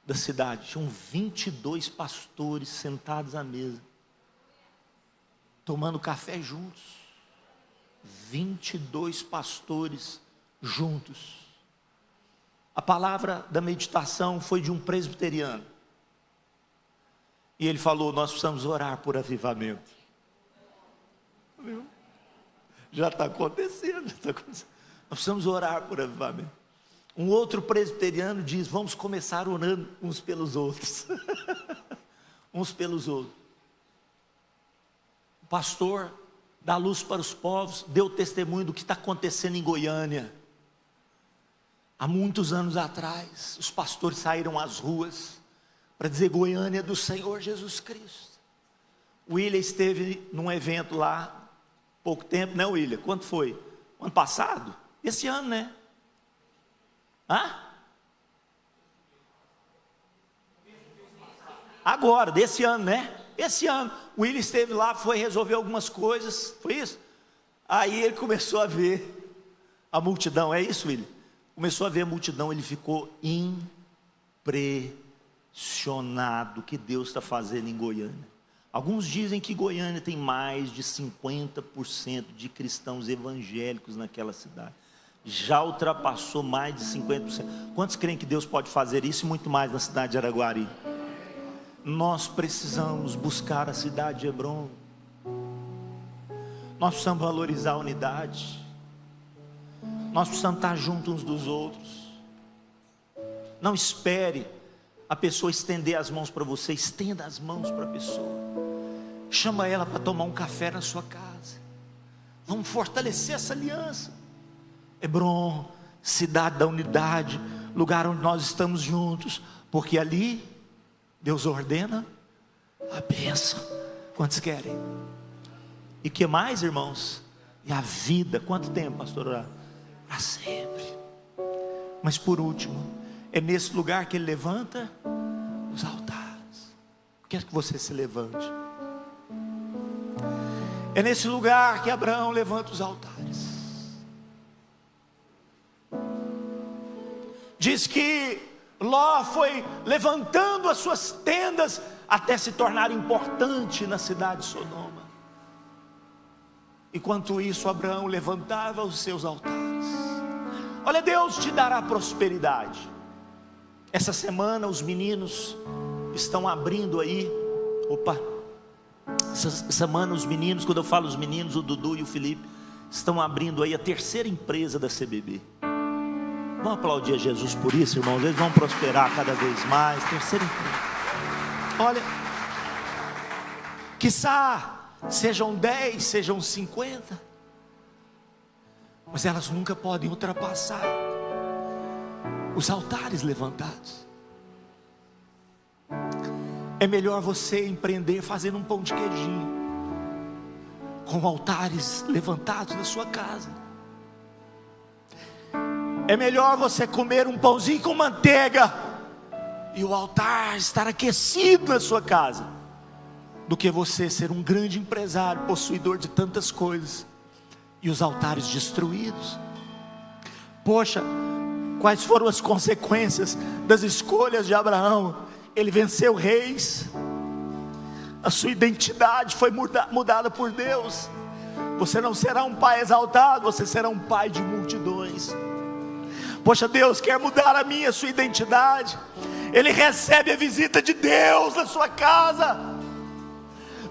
da cidade. Tinham 22 pastores sentados à mesa, tomando café juntos. 22 pastores juntos. A palavra da meditação foi de um presbiteriano, e ele falou: nós precisamos orar por avivamento. Já está acontecendo, Nós precisamos orar por avivamento. Um outro presbiteriano diz: vamos começar orando uns pelos outros. Uns pelos outros. O pastor da Luz para os Povos deu testemunho do que está acontecendo em Goiânia. Há muitos anos atrás, os pastores saíram às ruas para dizer: Goiânia é do Senhor Jesus Cristo. O William esteve num evento lá, pouco tempo, né, William? Quanto foi? Ano passado? Esse ano, né? Agora, desse ano, né? Esse ano, o William esteve lá, foi resolver algumas coisas, foi isso? Aí ele começou a ver a multidão, é isso, William? Começou a ver a multidão, ele ficou impressionado que Deus está fazendo em Goiânia. Alguns dizem que Goiânia tem mais de 50% de cristãos evangélicos naquela cidade. Já ultrapassou mais de 50%. Quantos creem que Deus pode fazer isso e muito mais na cidade de Araguari? Nós precisamos buscar a cidade de Hebron. Nós precisamos valorizar a unidade. Nós precisamos estar juntos uns dos outros. Não espere a pessoa estender as mãos para você. Estenda as mãos para a pessoa. Chama ela para tomar um café na sua casa. Vamos fortalecer essa aliança. Hebron, cidade da unidade, lugar onde nós estamos juntos, porque ali Deus ordena a bênção. Quantos querem? E que mais, irmãos? E a vida. Quanto tempo, pastor? Para sempre. Mas por último, é nesse lugar que ele levanta os altares. Quero que você se levante. É nesse lugar que Abraão levanta os altares. Diz que Ló foi levantando as suas tendas até se tornar importante na cidade de Sodoma. Enquanto isso, Abraão levantava os seus altares. Olha, Deus te dará prosperidade. Essa semana os meninos estão abrindo aí. Opa, Essa semana os meninos, quando eu falo os meninos, o Dudu e o Felipe, estão abrindo aí a terceira empresa da CBB. Vamos aplaudir a Jesus por isso, irmãos. Eles vão prosperar cada vez mais. Terceira empresa. Olha, quiçá sejam 10, sejam 50, mas elas nunca podem ultrapassar os altares levantados. É melhor você empreender fazendo um pão de queijinho com altares levantados na sua casa. É melhor você comer um pãozinho com manteiga e o altar estar aquecido na sua casa, do que você ser um grande empresário, possuidor de tantas coisas, e os altares destruídos. Poxa, quais foram as consequências das escolhas de Abraão? Ele venceu reis, a sua identidade foi mudada por Deus. Você não será um pai exaltado, você será um pai de multidões. Poxa, Deus quer mudar a minha, a sua identidade. Ele recebe a visita de Deus na sua casa.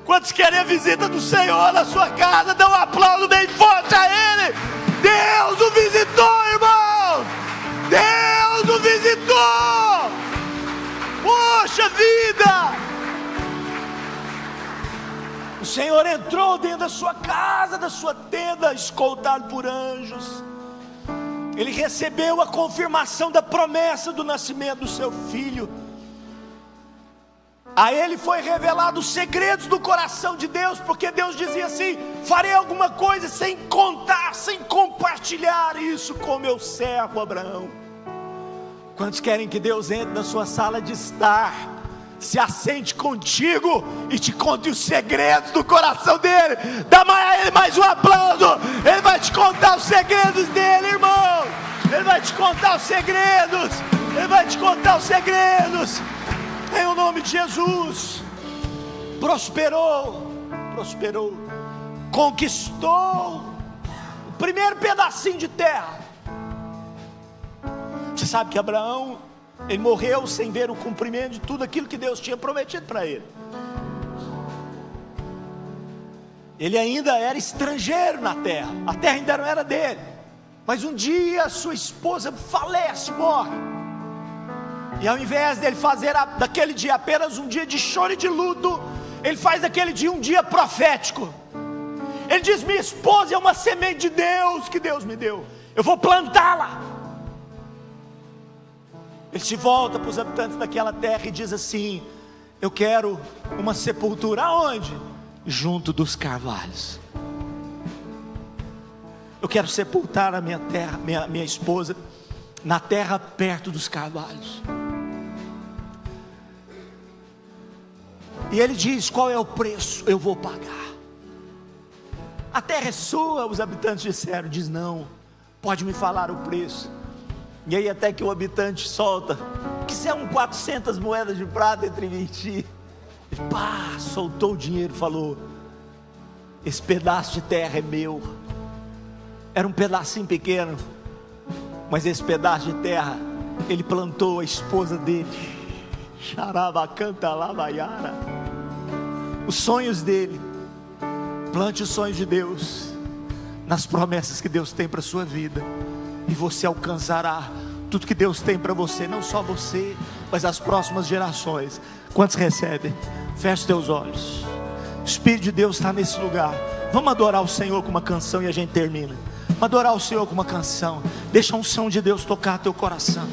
Quantos querem a visita do Senhor na sua casa? Dá um aplauso bem forte a Ele. Deus o visitou, irmão. Deus o visitou. Poxa vida! O Senhor entrou dentro da sua casa, da sua tenda, escoltado por anjos. Ele recebeu a confirmação da promessa do nascimento do seu filho. A ele foi revelado os segredos do coração de Deus, porque Deus dizia assim: farei alguma coisa sem contar, sem compartilhar isso com meu servo Abraão. Quantos querem que Deus entre na sua sala de estar, se assente contigo e te conte os segredos do coração dele? Dá a ele mais um aplauso. Ele vai te contar os segredos dele, irmão. Ele vai te contar os segredos. Ele vai te contar os segredos. Em o nome de Jesus. Prosperou, conquistou o primeiro pedacinho de terra. Você sabe que Abraão, ele morreu sem ver o cumprimento de tudo aquilo que Deus tinha prometido para ele. Ele ainda era estrangeiro na terra, a terra ainda não era dele. Mas um dia sua esposa falece, morre. E ao invés dele fazer daquele dia apenas um dia de choro e de luto, ele faz daquele dia um dia profético. Ele diz: minha esposa é uma semente de Deus que Deus me deu, eu vou plantá-la. Ele se volta para os habitantes daquela terra e diz assim: eu quero uma sepultura. Aonde? Junto dos carvalhos. Eu quero sepultar a minha terra, minha esposa, na terra perto dos carvalhos. E ele diz: qual é o preço? Eu vou pagar. A terra é sua, os habitantes disseram. Diz: não, pode me falar o preço. E aí até que o habitante solta: quiser 400 moedas de prata entre mim e ti. E pá, soltou o dinheiro, falou: esse pedaço de terra é meu. Era um pedacinho pequeno, mas esse pedaço de terra, ele plantou a esposa dele. Xarabacanta lavaiara. Os sonhos dele. Plante os sonhos de Deus nas promessas que Deus tem para a sua vida, e você alcançará tudo que Deus tem para você. Não só você, mas as próximas gerações. Quantos recebem? Feche teus olhos. O Espírito de Deus está nesse lugar. Vamos adorar o Senhor com uma canção e a gente termina. Vamos adorar o Senhor com uma canção. Deixa a unção de Deus tocar teu coração.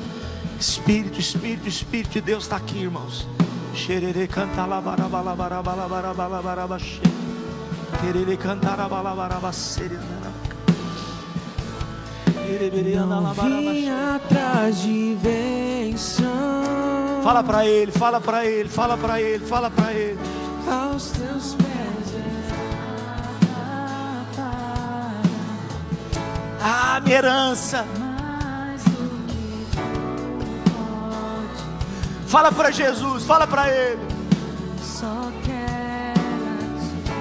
Espírito, Espírito, Espírito de Deus está aqui, irmãos. Xerere canta labarabalabarabalabarabalabaraba. Querere cantar abalabaraba serena. Não vim atrás de bênção. Fala para ele, fala para ele, fala para ele, fala para ele. Aos teus pés a minha herança. Fala para Jesus, fala para ele. Só quero.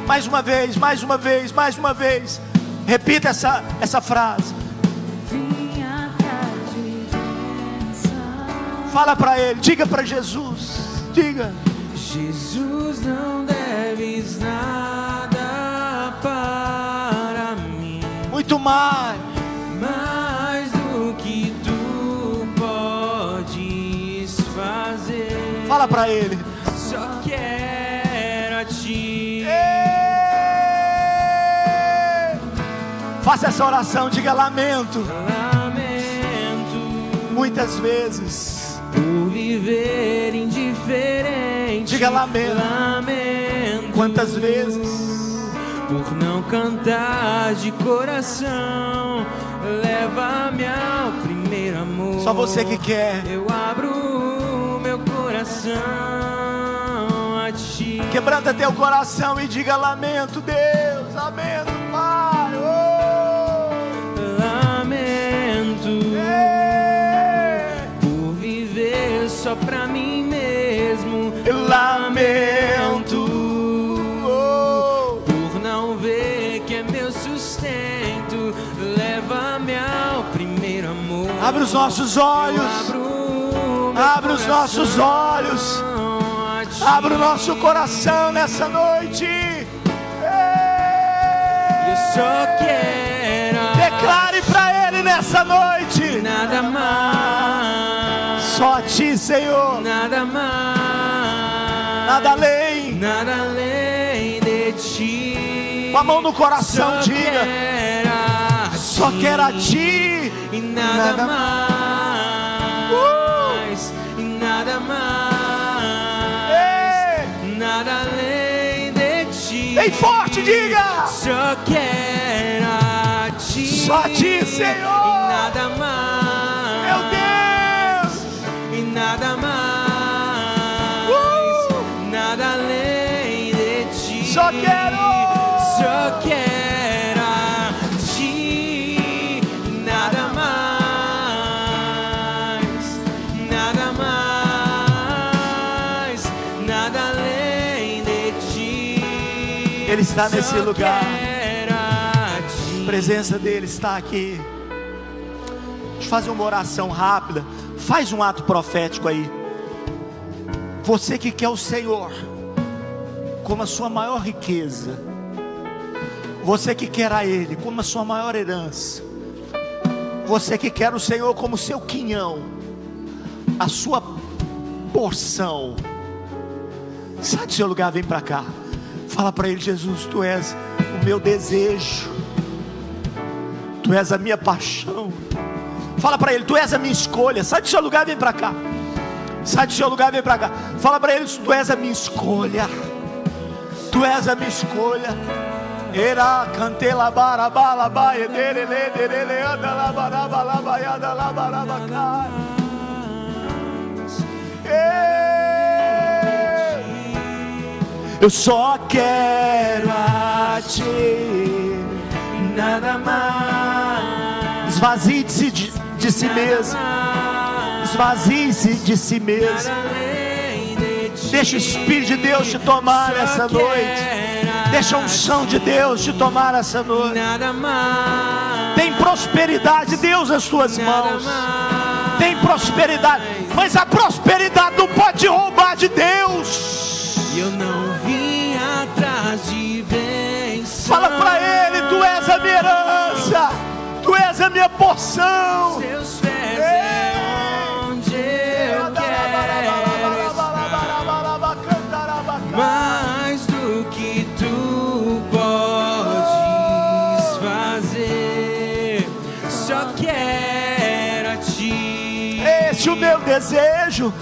Mais uma vez, mais uma vez, mais uma vez. Repita essa frase. Vim atrás de bênção. Fala para ele, diga para Jesus, diga. Jesus, não deves nada para mim. Muito mais do que tu podes fazer. Fala para Ele. Só quero a ti. Faça essa oração, diga lamento. Lamento Muitas vezes por viver indiferente. Diga lamento. Lamento Quantas vezes por não cantar de coração. Leva-me ao primeiro amor. só você que quer. Eu abro meu coração a ti. Quebranta teu coração e diga lamento, Deus, lamento, Pai. Lamento por viver só pra mim mesmo. Lamento Por não ver que é meu sustento. Leva-me ao primeiro amor. Abre os nossos olhos. Abre os nossos olhos. Abre o nosso coração nessa noite. Eu só quero. Declare para Ele nessa noite. Nada mais. Só a Ti, Senhor. Nada mais. Nada além. Nada além de ti. Com a mão no coração, Só diga. quero a Só ti. quero a Ti. E nada mais. E nada mais. Nada além de ti. Bem forte, diga. Só quero a ti. Só a Ti, Senhor. E nada mais. Meu Deus. E nada mais. Nada além de ti. Só quero. Só quero a ti. Nada mais. Nada mais. Nada além de ti. Ele está nesse Só lugar. quero a ti. A presença dele está aqui. Deixa eu fazer uma oração rápida. Faz um ato profético aí. Você que quer o Senhor como a sua maior riqueza, você que quer a Ele como a sua maior herança, você que quer o Senhor como seu quinhão, a sua porção, sai do seu lugar, vem para cá. Fala para Ele: Jesus, Tu és o meu desejo, Tu és a minha paixão. Fala para Ele: Tu és a minha escolha. Sai do seu lugar, vem para cá. Sai do seu lugar, vem para cá. Fala para Ele: Tu és a minha escolha. Tu és a minha escolha. Era cantela barabalaba edere dere anda la barabalaba anda la barabacá. Eu só quero a Ti. Nada mais. Esvazie-se de si mesmo. Esvazie-se de si mesmo. Deixa o Espírito de Deus te tomar nessa noite. Deixa a unção de Deus te tomar essa noite. Tem prosperidade, Deus, nas tuas mãos. Tem prosperidade, mas a prosperidade não pode roubar de Deus. Eu não vim atrás de bênçãos. Fala para Ele: Tu és a minha herança, Tu és a minha porção. Seus pés é onde eu quero estar. Mais do que tu podes fazer. Só quero a ti. Esse é o meu desejo,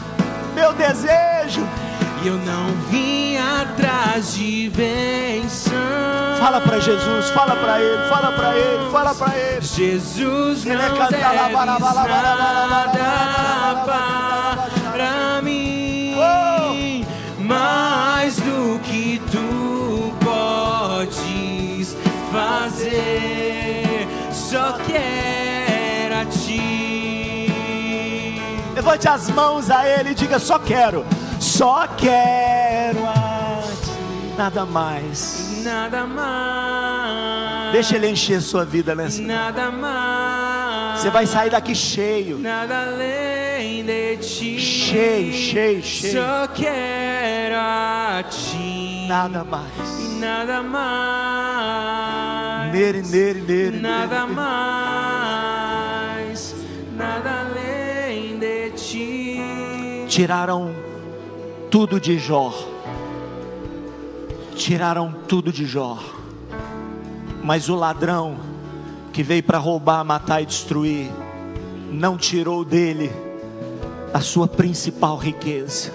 meu desejo. E eu não vim atrás de bênçãos. Fala para Jesus, fala para Ele, fala para Ele, fala para Ele. Jesus, não deves nada para mim. Mais do que tu podes fazer. Só quero a ti. Levante as mãos a Ele e diga: Só quero a Ti. Nada mais. Nada mais. Deixa Ele encher sua vida nessa. Nada mais. Você vai sair daqui cheio. Nada além de ti. Cheio, cheio, cheio. Só quero a a ti. Nada mais. E nada mais. Nele. Nada mais. Nada além de ti. Tiraram tudo de Jó. Tiraram tudo de Jó. Mas o ladrão que veio para roubar, matar e destruir, não tirou dele a sua principal riqueza.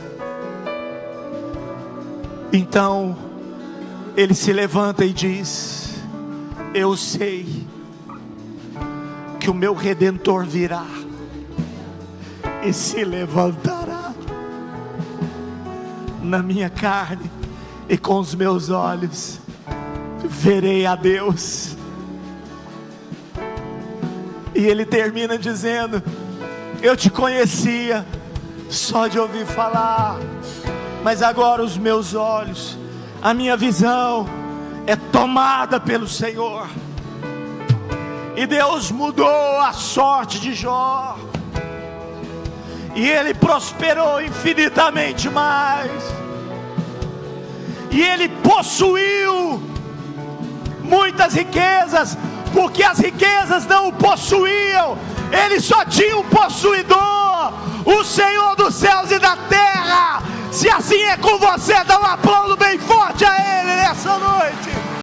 Então ele se levanta e diz: eu sei que o meu Redentor virá e se levantará na minha carne, e com os meus olhos verei a Deus. E ele termina dizendo: eu te conhecia só de ouvir falar, mas agora os meus olhos, a minha visão é tomada pelo Senhor. E Deus mudou a sorte de Jó, e ele prosperou infinitamente mais, e ele possuiu muitas riquezas, porque as riquezas não o possuíam, ele só tinha um possuidor, o Senhor dos céus e da terra. Se assim é com você, dá um aplauso bem forte a Ele nessa noite.